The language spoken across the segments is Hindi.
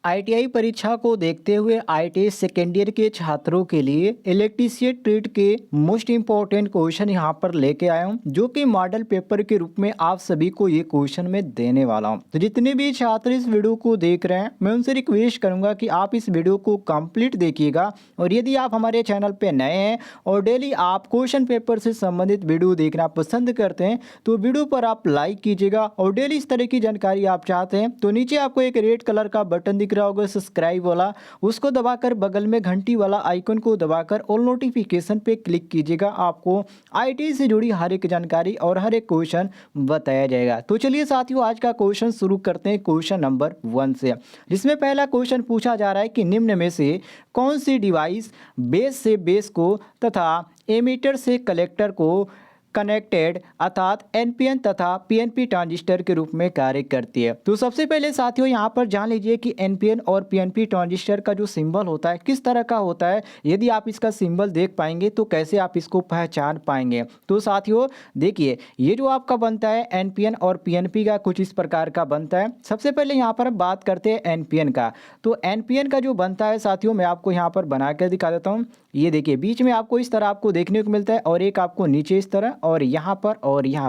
आईटीआई परीक्षा को देखते हुए आईटीआई सेकेंड ईयर के छात्रों के लिए इलेक्ट्रीशियन ट्रेड के मोस्ट इम्पॉर्टेंट क्वेश्चन यहाँ पर लेके आया हूँ, जो कि मॉडल पेपर के रूप में आप सभी को ये क्वेश्चन मैं देने वाला हूँ। तो जितने भी छात्र इस वीडियो को देख रहे हैं, मैं उनसे रिक्वेस्ट करूँगा कि आप इस वीडियो को कंप्लीट देखिएगा। और यदि आप हमारे चैनल पर नए हैं और डेली आप क्वेश्चन पेपर से संबंधित वीडियो देखना पसंद करते हैं, तो वीडियो पर आप लाइक कीजिएगा। और डेली इस तरह की जानकारी आप चाहते हैं तो नीचे आपको एक रेड कलर का बटन दिख रहा होगा सब्सक्राइब वाला, उसको दबाकर बगल में घंटी वाला आइकन को दबाकर ऑल नोटिफिकेशन पे क्लिक कीजिएगा। आपको आईटी से जुड़ी हर एक जानकारी और हर एक क्वेश्चन बताया जाएगा। तो चलिए साथियों, आज का क्वेश्चन शुरू करते हैं क्वेश्चन नंबर 1 से, जिसमें पहला क्वेश्चन पूछा जा रहा है कि निम्न में से कौन सी डिवाइस बेस से बेस को तथा एमीटर से कलेक्टर को कनेक्टेड अर्थात एनपीएन तथा पीएनपी ट्रांजिस्टर के रूप में कार्य करती है। तो सबसे पहले साथियों यहाँ पर जान लीजिए कि एनपीएन और पीएनपी ट्रांजिस्टर का जो सिंबल होता है किस तरह का होता है। यदि आप इसका सिंबल देख पाएंगे तो कैसे आप इसको पहचान पाएंगे। तो साथियों देखिए, ये जो आपका बनता है एनपीएन और पीएनपी का कुछ इस प्रकार का बनता है। सबसे पहले यहाँ पर बात करते हैं एनपीएन का। तो एनपीएन का जो बनता है साथियों, मैं आपको यहाँ पर बना कर दिखा देता हूँ। ये देखिए, बीच में आपको इस तरह आपको देखने को मिलता है और एक आपको नीचे इस तरह और यहाँ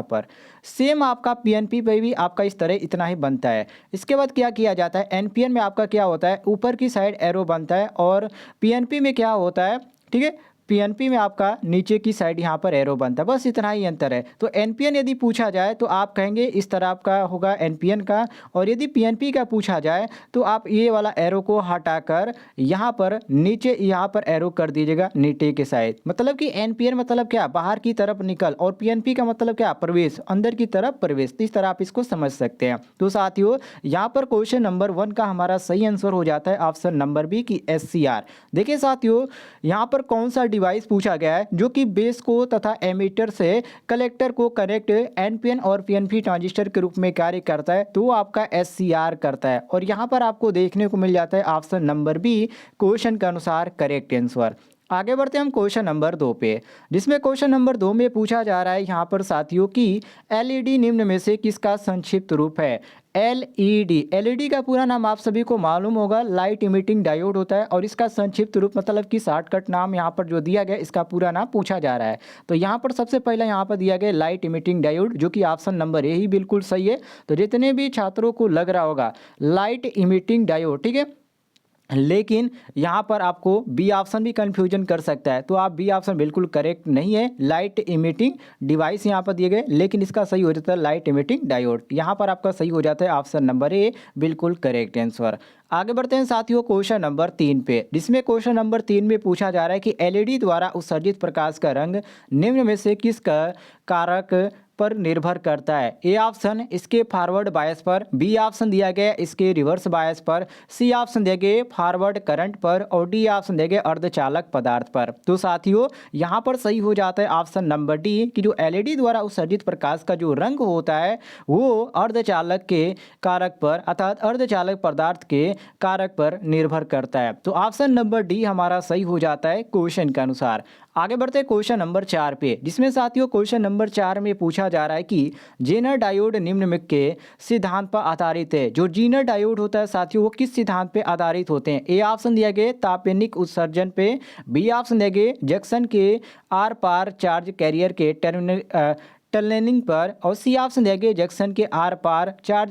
पर सेम आपका पीएनपी पे भी आपका इस तरह इतना ही बनता है। इसके बाद क्या किया जाता है, एनपीएन में आपका क्या होता है, ऊपर की साइड एरो बनता है और पीएनपी में क्या होता है, ठीक है, पीएनपी में आपका नीचे की साइड यहाँ पर एरो बनता है। बस इतना ही अंतर है। तो एनपीएन यदि पूछा जाए तो आप कहेंगे इस तरह आपका होगा एनपीएन का, और यदि पीएनपी का पूछा जाए तो आप ये वाला एरो को हटाकर यहाँ पर नीचे यहाँ पर एरो कर दीजिएगा नीचे के साइड। मतलब कि एनपीएन मतलब क्या, बाहर की तरफ निकल, और पीएनपी का मतलब क्या, प्रवेश, अंदर की तरफ प्रवेश। इस तरह आप इसको समझ सकते हैं। तो साथियों यहाँ पर क्वेश्चन नंबर 1 का हमारा सही आंसर हो जाता है ऑप्शन नंबर बी की एससीआर। देखिए साथियों, यहाँ पर कौन सा डिवाइस पूछा गया है जो कि बेस को तथा एमीटर से कलेक्टर को कनेक्ट एनपीएन और पीएनपी ट्रांजिस्टर के रूप में कार्य करता है, तो वो आपका एससीआर करता है। और यहाँ पर आपको देखने को मिल जाता है ऑप्शन नंबर बी क्वेश्चन के अनुसार करेक्ट आंसर। आगे बढ़ते हैं हम क्वेश्चन नंबर 2 पे, जिसमें क्वेश्चन नंबर 2 में पूछा जा रहा है यहाँ पर साथियों की एलईडी निम्न में से किसका संक्षिप्त रूप है। एलईडी का पूरा नाम आप सभी को मालूम होगा, लाइट इमिटिंग डायोड होता है। और इसका संक्षिप्त रूप मतलब कि शॉर्टकट नाम यहाँ पर जो दिया गया, इसका पूरा नाम पूछा जा रहा है। तो यहाँ पर सबसे पहले यहाँ पर दिया गया लाइट इमिटिंग डायोड, जो कि ऑप्शन नंबर ए ही बिल्कुल सही है। तो जितने भी छात्रों को लग रहा होगा लाइट इमिटिंग डायोड, ठीक है, लेकिन यहाँ पर आपको बी ऑप्शन भी कंफ्यूजन कर सकता है, तो आप बी ऑप्शन बिल्कुल करेक्ट नहीं है। लाइट इमिटिंग डिवाइस यहाँ पर दिए गए, लेकिन इसका सही हो जाता है लाइट इमिटिंग डायोड। यहाँ पर आपका सही हो जाता है ऑप्शन नंबर ए बिल्कुल करेक्ट आंसर। आगे बढ़ते हैं साथियों क्वेश्चन नंबर 3 पे, जिसमें क्वेश्चन नंबर 3 में पूछा जा रहा है कि एलईडी द्वारा उत्सर्जित प्रकाश का रंग निम्न में से किस कारक पर निर्भर करता है। ए ऑप्शन इसके फॉरवर्ड बायस पर, बी ऑप्शन दिया गया इसके रिवर्स बायस पर, सी ऑप्शन दिया गया फॉरवर्ड करंट पर, और डी ऑप्शन दिया गया अर्धचालक पदार्थ पर। तो साथियों यहाँ पर सही हो जाता है ऑप्शन नंबर डी कि जो एलईडी द्वारा उत्सर्जित प्रकाश का जो रंग होता है वो अर्धचालक के कारक पर अर्थात अर्धचालक पदार्थ के कारक पर निर्भर करता है। तो ऑप्शन नंबर डी हमारा सही हो जाता है क्वेश्चन के अनुसार। आगे बढ़ते हैं क्वेश्चन नंबर 4 पे, जिसमें साथियों क्वेश्चन नंबर 4 में पूछा जा रहा है कि जेनर डायोड निम्न में के सिद्धांत पर आधारित है। जो जेनर डायोड होता है साथियों, वो किस सिद्धांत पे आधारित होते हैं। ए ऑप्शन दिया गया तापनिक उत्सर्जन पे, बी ऑप्शन दिया गया जंक्शन के आर पार चार्ज कैरियर के टनलिंग पर, और सी ऑप्शन दिया गया जंक्शन के आर पार चार्ज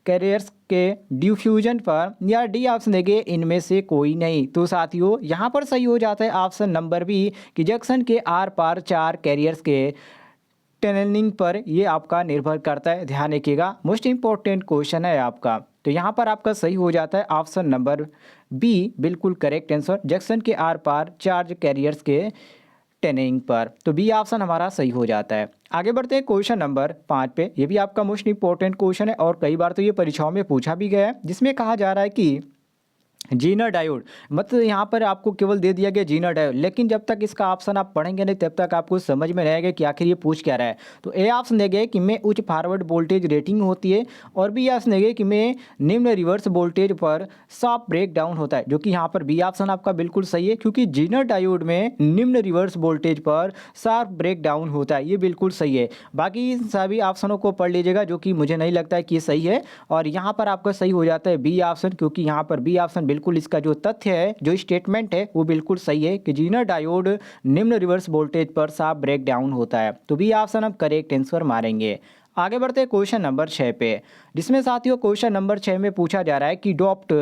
कैरियर्स के डिफ्यूजन पर, या डी ऑप्शन देंगे इनमें से कोई नहीं। तो साथियों यहाँ पर सही हो जाता है ऑप्शन नंबर बी कि जंक्शन के आर पार चार कैरियर्स के टनलिंग पर ये आपका निर्भर करता है। ध्यान रखिएगा, मोस्ट इंपॉर्टेंट क्वेश्चन है आपका। तो यहाँ पर आपका सही हो जाता है ऑप्शन नंबर बी बिल्कुल करेक्ट आंसर, जंक्शन के आर पार चार्ज कैरियर्स के टनलिंग पर। तो बी ऑप्शन हमारा सही हो जाता है। आगे बढ़ते हैं क्वेश्चन नंबर 5 पे। ये भी आपका मोस्ट इंपॉर्टेंट क्वेश्चन है और कई बार तो ये परीक्षाओं में पूछा भी गया है, जिसमें कहा जा रहा है कि जीना डायोड, मतलब यहाँ पर आपको केवल दे दिया गया जीना डायोड, लेकिन जब तक इसका ऑप्शन आप पढ़ेंगे नहीं तब तक आपको समझ में नहीं आएगा कि आखिर ये पूछ क्या रहा है। तो ए ऑप्शन देंगे कि में उच्च फॉरवर्ड वोल्टेज रेटिंग होती है, और बी ऑप्शन देंगे कि में निम्न रिवर्स वोल्टेज पर शार्प ब्रेक डाउन होता है, जो कि यहाँ पर बी ऑप्शन आपका बिल्कुल सही है, क्योंकि जीना डायोड में निम्न रिवर्स वोल्टेज पर शार्प ब्रेक डाउन होता है, ये बिल्कुल सही है। बाकी इन सभी ऑप्शनों को पढ़ लीजिएगा, जो कि मुझे नहीं लगता है कि ये सही है, और यहाँ पर आपका सही हो जाता है बी ऑप्शन, क्योंकि यहाँ पर बी ऑप्शन बिल्कुल इसका जो तथ्य है, जो स्टेटमेंट है, वो बिल्कुल सही है कि जीनर डायोड निम्न रिवर्स वोल्टेज पर शार्प ब्रेक डाउन होता है। तो बी ऑप्शन हम करेक्ट आंसर मारेंगे। आगे बढ़ते हैं क्वेश्चन नंबर 6 पे, जिसमें साथियों क्वेश्चन नंबर 6 में पूछा जा रहा है कि डोप्ड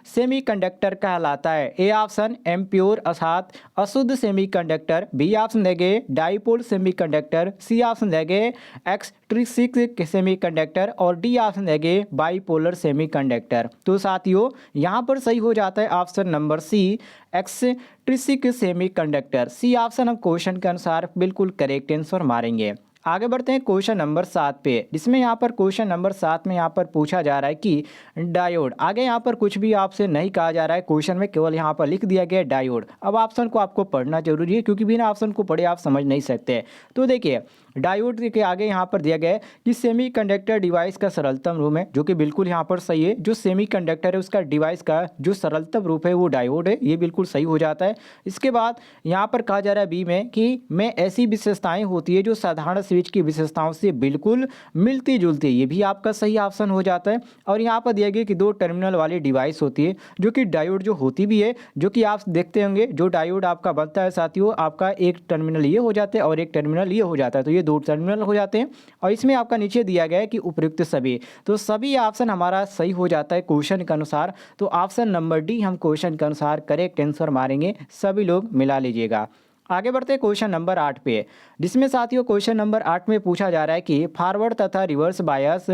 सेमीकंडक्टर कहलाता है। ए ऑप्शन इम्प्योर अर्थात अशुद्ध सेमीकंडक्टर, बी ऑप्शन देंगे डाइपोल सेमीकंडक्टर, सी ऑप्शन देंगे एक्सट्रिंसिक सेमीकंडक्टर, और डी ऑप्शन देंगे बाइपोलर सेमीकंडक्टर। तो साथियों यहाँ पर सही हो जाता है option number C, extrinsic semiconductor. C option हम क्वेश्चन के अनुसार बिल्कुल करेक्ट आंसर मारेंगे। आगे बढ़ते हैं क्वेश्चन नंबर 7 पे, जिसमें यहाँ पर क्वेश्चन नंबर 7 में यहाँ पर पूछा जा रहा है कि डायोड, आगे यहाँ पर कुछ भी आपसे नहीं कहा जा रहा है क्वेश्चन में, केवल यहाँ पर लिख दिया गया है डायोड। अब ऑप्शन को आपको पढ़ना जरूरी है, क्योंकि बिना ऑप्शन को पढ़े आप समझ नहीं सकते। तो देखिए डायोड के आगे यहाँ पर दिया गया है कि सेमीकंडक्टर डिवाइस का सरलतम रूप है, जो कि बिल्कुल यहाँ पर सही है। जो सेमीकंडक्टर है उसका डिवाइस का जो सरलतम रूप है वो डायोड है, ये बिल्कुल सही हो जाता है। इसके बाद यहाँ पर कहा जा रहा है बी में कि में ऐसी विशेषताएं होती है जो साधारण स्विच की विशेषताओं से बिल्कुल मिलती जुलती है, ये भी आपका सही ऑप्शन हो जाता है। और यहाँ पर दिया गया कि 2 टर्मिनल वाली डिवाइस होती है, जो कि डायोड जो होती भी है, जो कि आप देखते होंगे जो डायोड आपका बनता है साथियों, आपका एक टर्मिनल ये हो जाता है और एक टर्मिनल ये हो जाता है, तो ये 2 टर्मिनल हो जाते हैं। और इसमें आपका नीचे दिया गया है कि उपयुक्त सभी, तो सभी ऑप्शन हमारा सही हो जाता है क्वेश्चन के अनुसार। तो ऑप्शन नंबर डी हम क्वेश्चन के अनुसार करेक्ट आंसर मारेंगे, सभी लोग मिला लीजिएगा। आगे बढ़ते हैं क्वेश्चन नंबर 8 पे, जिसमें साथियों क्वेश्चन नंबर 8 में पूछा जा रहा है कि फॉरवर्ड तथा रिवर्स बायस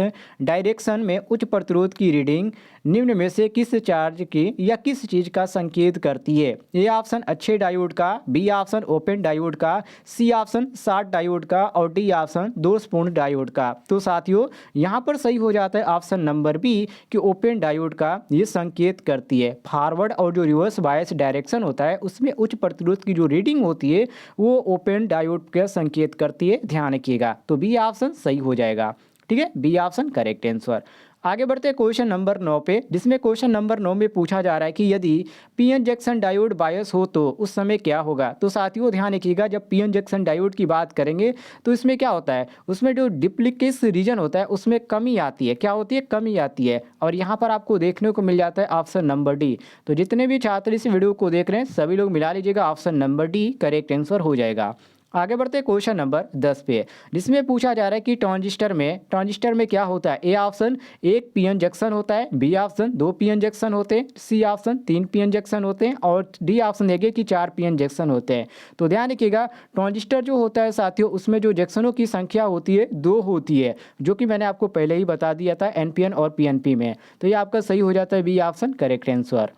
डायरेक्शन में उच्च प्रतिरोध की रीडिंग निम्न में से किस चार्ज की या किस चीज़ का संकेत करती है। ए ऑप्शन अच्छे डायोड का, बी ऑप्शन ओपन डायोड का, सी ऑप्शन शॉर्ट डायोड का, और डी ऑप्शन दोषपूर्ण डायोड का। तो साथियों यहाँ पर सही हो जाता है ऑप्शन नंबर बी कि ओपन डायोड का ये संकेत करती है। फॉरवर्ड और जो रिवर्स बायस डायरेक्शन होता है उसमें उच्च प्रतिरोध की जो रीडिंग होती है वो ओपन डायोड का संकेत करती है, ध्यान रखिएगा। तो बी ऑप्शन सही हो जाएगा, ठीक है, बी ऑप्शन करेक्ट आंसर। आगे बढ़ते हैं क्वेश्चन नंबर 9 पे, जिसमें क्वेश्चन नंबर 9 में पूछा जा रहा है कि यदि पीएन जंक्शन डायोड बायस हो तो उस समय क्या होगा। तो साथियों ध्यान रखिएगा, जब पीएन जंक्शन डायोड की बात करेंगे तो इसमें क्या होता है, उसमें जो डिप्लीकेस रीजन होता है उसमें कमी आती है, क्या होती है, कमी आती है। और यहाँ पर आपको देखने को मिल जाता है ऑप्शन नंबर डी। तो जितने भी छात्र इस वीडियो को देख रहे हैं सभी लोग मिला लीजिएगा, option number D correct answer हो जाएगा। आगे बढ़ते हैं क्वेश्चन नंबर 10 पे, जिसमें पूछा जा रहा है कि ट्रांजिस्टर में क्या होता है। ए ऑप्शन 1 पीएन जंक्शन होता है, बी ऑप्शन 2 पीएन जंक्शन होते हैं, सी ऑप्शन 3 पीएन जंक्शन होते हैं, और डी ऑप्शन देंगे कि 4 पीएन जंक्शन होते हैं। तो ध्यान रखिएगा ट्रांजिस्टर जो होता है साथियों उसमें जो जंक्शनों की संख्या होती है 2 होती है, जो कि मैंने आपको पहले ही बता दिया था एनपीएन और पीएनपी में। तो ये आपका सही हो जाता है बी ऑप्शन करेक्ट आंसर।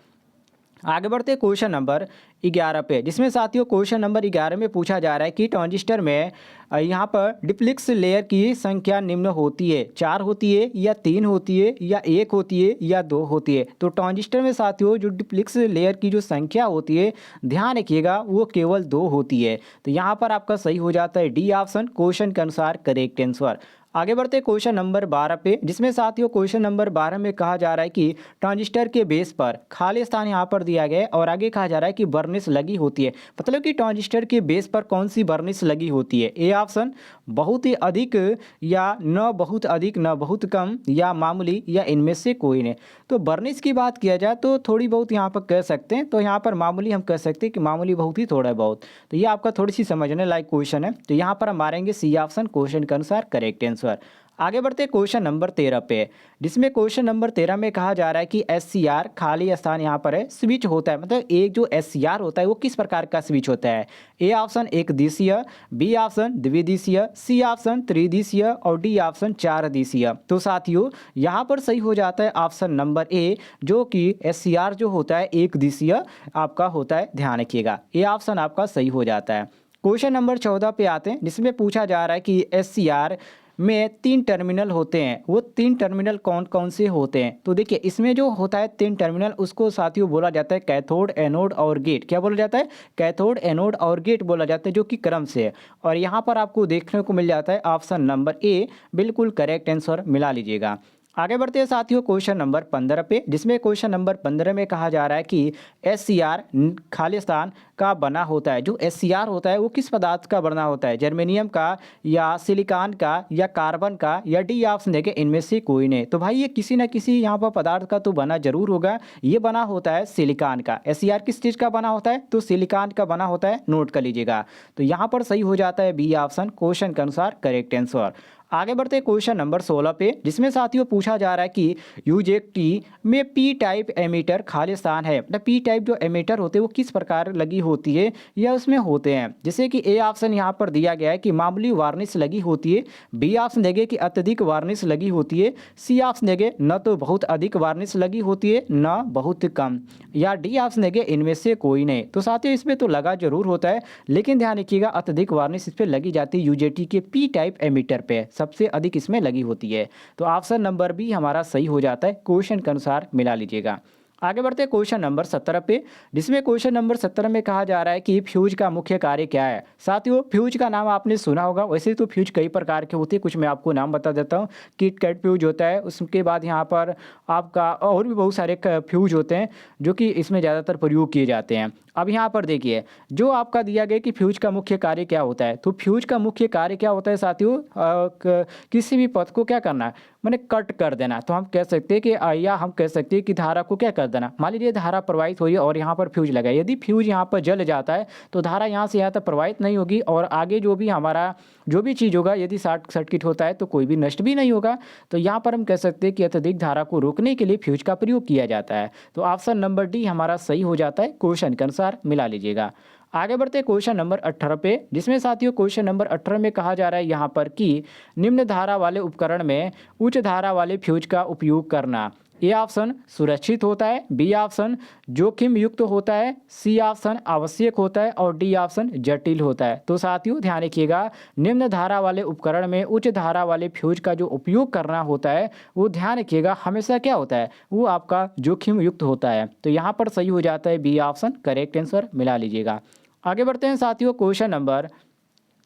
आगे बढ़ते हैं क्वेश्चन नंबर 11 पे, जिसमें साथियों क्वेश्चन नंबर 11 में पूछा जा रहा है कि ट्रांजिस्टर में यहाँ पर डिप्लेक्स लेयर की संख्या निम्न होती है, 4 होती है या 3 होती है या 1 होती है या 2 होती है। तो ट्रांजिस्टर में साथियों जो डिप्लेक्स लेयर की जो संख्या होती है ध्यान रखिएगा वो केवल 2 होती है। तो यहाँ पर आपका सही हो जाता है डी ऑप्शन क्वेश्चन के अनुसार करेक्ट आंसर। आगे बढ़ते क्वेश्चन नंबर 12 पे, जिसमें साथियों क्वेश्चन नंबर 12 में कहा जा रहा है कि ट्रांजिस्टर के बेस पर खाली स्थान यहाँ पर दिया गया है, और आगे कहा जा रहा है कि बर्निश लगी होती है। मतलब कि ट्रांजिस्टर के बेस पर कौन सी बर्निश लगी होती है। ए ऑप्शन बहुत ही अधिक, या न बहुत अधिक, न बहुत कम, या मामूली, या इनमें से कोई नहीं। तो बर्निश की बात किया जाए तो थोड़ी बहुत यहाँ पर कह सकते हैं, तो यहाँ पर मामूली हम कह सकते हैं कि मामूली बहुत ही थोड़ा बहुत। तो ये आपका थोड़ी सी समझने लायक क्वेश्चन है, तो यहाँ पर हम मारेंगे सी ऑप्शन क्वेश्चन के अनुसार करेक्ट आंसर। आगे बढ़ते क्वेश्चन नंबर 13 पे, जिसमें क्वेश्चन नंबर 13 में कहा जा रहा है कि एससीआर खाली स्थान यहाँ पर है स्विच होता है। मतलब एक जो एससीआर होता है वो किस प्रकार का स्विच होता है। ए ऑप्शन एक दिशीय, बी ऑप्शन द्विदिशीय, सी ऑप्शन त्रिदिशीय, और डी ऑप्शन 4 दिशीय। तो साथियों यहाँ पर सही हो जाता है ऑप्शन नंबर ए, जो कि एससीआर जो होता है एक दिशीय आपका होता है, ध्यान रखिएगा ए ऑप्शन आपका सही हो जाता है। क्वेश्चन नंबर 14 पे आते हैं, जिसमें पूछा जा रहा है कि एससीआर में 3 टर्मिनल होते हैं, वो 3 टर्मिनल कौन कौन से होते हैं? तो देखिए इसमें जो होता है 3 टर्मिनल उसको साथियों बोला जाता है कैथोड, एनोड और गेट। क्या बोला जाता है? कैथोड, एनोड और गेट बोला जाता है, जो कि क्रम से है। और यहाँ पर आपको देखने को मिल जाता है ऑप्शन नंबर ए बिल्कुल करेक्ट आंसर मिला लीजिएगा। आगे बढ़ते हैं साथियों क्वेश्चन नंबर 15 पे, जिसमें क्वेश्चन नंबर 15 में कहा जा रहा है कि SCR खालिस्तान का बना होता है। जो SCR होता है वो किस पदार्थ का बना होता है? जर्मेनियम का या सिलिकॉन का या कार्बन का या डी ऑप्शन देंगे इनमें से कोई नहीं। तो भाई ये किसी न किसी यहाँ पर पदार्थ का तो बना जरूर होगा। ये बना होता है सिलिकॉन का। SCR किस चीज़ का बना होता है? तो सिलिकॉन का बना होता है, नोट कर लीजिएगा। तो यहाँ पर सही हो जाता है बी ऑप्शन क्वेश्चन के अनुसार करेक्ट आंसर। आगे बढ़ते हैं क्वेश्चन नंबर 16 पे, जिसमें साथियों पूछा जा रहा है कि यूजेटी में पी टाइप एमीटर खालिस्तान है। मतलब पी टाइप जो एमीटर होते हैं वो किस प्रकार लगी होती है या उसमें होते हैं? जैसे कि ए ऑप्शन यहाँ पर दिया गया है कि मामूली वार्निश लगी होती है, बी ऑप्शन देंगे कि अत्यधिक वार्निश लगी होती है, सी ऑप्शन देंगे न तो बहुत अधिक वार्निश लगी होती है न बहुत कम, या डी ऑप्शन देंगे इनमें से कोई नहीं। तो साथियों इसमें तो लगा जरूर होता है, लेकिन ध्यान रखिएगा अत्यधिक वार्निश इस पर लगी जाती है यूजेटी के पी टाइप एमीटर पे, सबसे अधिक इसमें लगी होती है। तो ऑप्शन नंबर बी हमारा सही हो जाता है, क्वेश्चन के अनुसार मिला लीजिएगा। आगे बढ़ते हैं क्वेश्चन नंबर 17 पे, जिसमें क्वेश्चन नंबर 17 में कहा जा रहा है कि फ्यूज का मुख्य कार्य क्या है। साथियों फ्यूज का नाम आपने सुना होगा, वैसे तो फ्यूज कई प्रकार के होते हैं, कुछ मैं आपको नाम बता देता हूँ। किट कैट फ्यूज होता है, उसके बाद यहाँ पर आपका और भी बहुत सारे फ्यूज होते हैं जो कि इसमें ज़्यादातर प्रयोग किए जाते हैं। अब यहाँ पर देखिए जो आपका दिया गया कि फ्यूज का मुख्य कार्य क्या होता है, तो फ्यूज का मुख्य कार्य क्या होता है साथियों? किसी भी पथ को क्या करना, मैंने कट कर देना। तो हम कह सकते हैं कि या हम कह सकते हैं कि धारा को क्या कर देना। मान लीजिए धारा प्रवाहित हो रही है और यहाँ पर फ्यूज लगा है, यदि फ्यूज यहाँ पर जल जाता है तो धारा यहाँ से यहाँ तक प्रवाहित नहीं होगी और आगे जो भी हमारा जो भी चीज़ होगा, यदि शॉर्ट सर्किट होता है तो कोई भी नष्ट भी नहीं होगा। तो यहाँ पर हम कह सकते हैं कि अत्यधिक धारा को रोकने के लिए फ्यूज का प्रयोग किया जाता है। तो ऑप्शन नंबर डी हमारा सही हो जाता है, क्वेश्चन के अनुसार मिला लीजिएगा। आगे बढ़ते हैं क्वेश्चन नंबर 18 पे, जिसमें साथियों क्वेश्चन नंबर 18 में कहा जा रहा है यहाँ पर कि निम्न धारा वाले उपकरण में उच्च धारा वाले फ्यूज का उपयोग करना। ए ऑप्शन सुरक्षित होता है, बी ऑप्शन जोखिम युक्त होता है, सी ऑप्शन आवश्यक होता है और डी ऑप्शन जटिल होता है। तो साथियों ध्यान रखिएगा निम्न धारा वाले उपकरण में उच्च धारा वाले फ्यूज का जो उपयोग करना होता है वो ध्यान रखिएगा हमेशा क्या होता है, वो आपका जोखिम युक्त होता है। तो यहाँ पर सही हो जाता है बी ऑप्शन करेक्ट आंसर मिला लीजिएगा। आगे बढ़ते हैं साथियों क्वेश्चन नंबर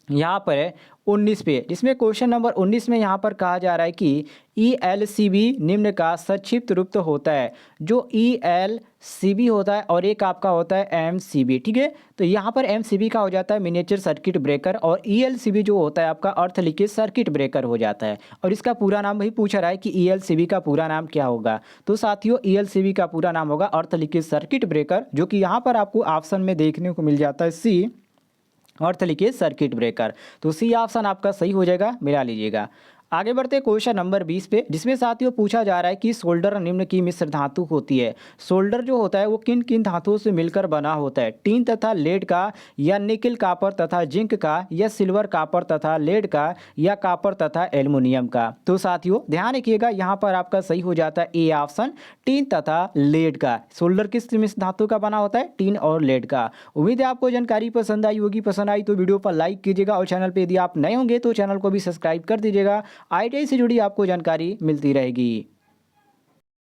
यहाँ पर है 19 पे, जिसमें क्वेश्चन नंबर 19 में यहाँ पर कहा जा रहा है कि ELCB निम्न का संक्षिप्त रूप तो होता है। जो ELCB होता है और एक आपका होता है MCB, ठीक है। तो यहाँ पर MCB का हो जाता है मिनिएचर सर्किट ब्रेकर और ELCB जो होता है आपका अर्थ लीकेज सर्किट ब्रेकर हो जाता है। और इसका पूरा नाम भी पूछा रहा है कि ELCB का पूरा नाम क्या होगा। तो साथियों ELCB का पूरा नाम होगा अर्थ लीकेज सर्किट ब्रेकर, जो कि यहाँ पर आपको ऑप्शन में देखने को मिल जाता है सी अर्थ लीकेज सर्किट ब्रेकर। तो सी ऑप्शन आपका सही हो जाएगा, मिला लीजिएगा। आगे बढ़ते क्वेश्चन नंबर 20 पे, जिसमें साथियों पूछा जा रहा है कि सोल्डर निम्न की मिश्र धातु होती है। सोल्डर जो होता है वो किन किन धातुओं से मिलकर बना होता है? टीन तथा लेड का, या निकल कापर तथा जिंक का, या सिल्वर कापर तथा लेड का, या कापर तथा एल्युमिनियम का। तो साथियों ध्यान रखिएगा यहाँ पर आपका सही हो जाता है ए ऑप्शन टीन तथा लेड का। सोल्डर किस मिश्र धातु का बना होता है? टीन और लेड का। उम्मीद है आपको जानकारी पसंद आई होगी। पसंद आई तो वीडियो पर लाइक कीजिएगा और चैनल पर यदि आप नए होंगे तो चैनल को भी सब्सक्राइब कर दीजिएगा। ITI से जुड़ी आपको जानकारी मिलती रहेगी।